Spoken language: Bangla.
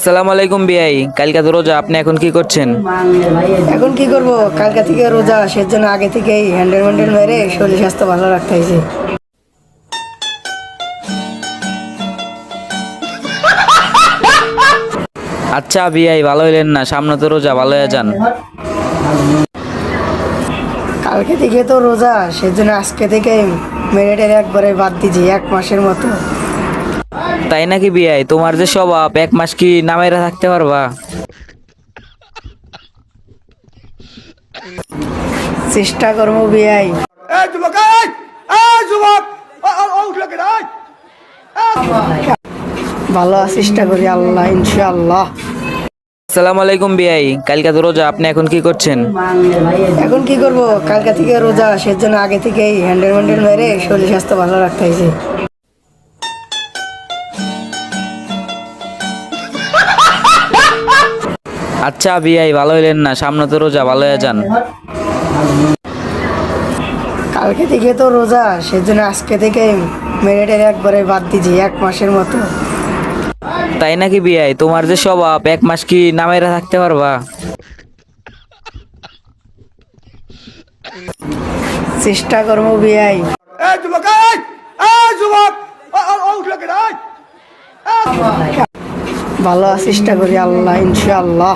আসসালামু আলাইকুম বিআই, কালকে তো রোজা, আপনি এখন কি করছেন? এখন কি করব? কালকে থেকে রোজা, সেজন্য আগে থেকেই হ্যান্ডেল ম্যান্ডেল মেরে শরীর স্বাস্থ্য ভালো রাখতে হয়েছে। আচ্ছা বিআই, ভালো হইলেন না, সামনে তো রোজা, ভালো হয়ে যান। কালকে থেকে তো রোজা, সেজন্য আজকে থেকে মেরেটের একবারে বাদ দিয়েছি 1 মাসের মতো। তাই নাকি বিআই? তোমার যে স্বভাব, 1 মাস কি নামেরা থাকতে পারবা? চেষ্টা করবো বিয়াই। এই যুবক, এই যুবক, উঠলো কেন? ভালো চেষ্টা করি, আল্লাহ ইনশাআল্লাহ। আসসালামু আলাইকুম বিআই, কালকে তো রোজা, আপনি এখন কি করছেন? এখন কি করব? কালকে থেকে রোজা, সেজন্য আগে থেকেই হ্যান্ডেল ম্যান্ডেল মেরে শরীর স্বাস্থ্য ভালো রাখতে হয়েছে। আচ্ছা বিআই, ভালো হইলেন না, সামনে তো রোজা, ভালো হয়ে যান। কালকে থেকে তো রোজা, সেজন্য আজকে থেকে মেরেটের একবারে বাদ দিয়েছি 1 মাসের মতো। তাই নাকি বিআই? তোমার যে স্বভাব, 1 মাস কি নামেরা থাকতে পারবা? চেষ্টা করবো বিয়াই। এই যুবক, এই যুবক, উঠলো কেন? ভালো চেষ্টা করি, আল্লাহ ইনশাআল্লাহ।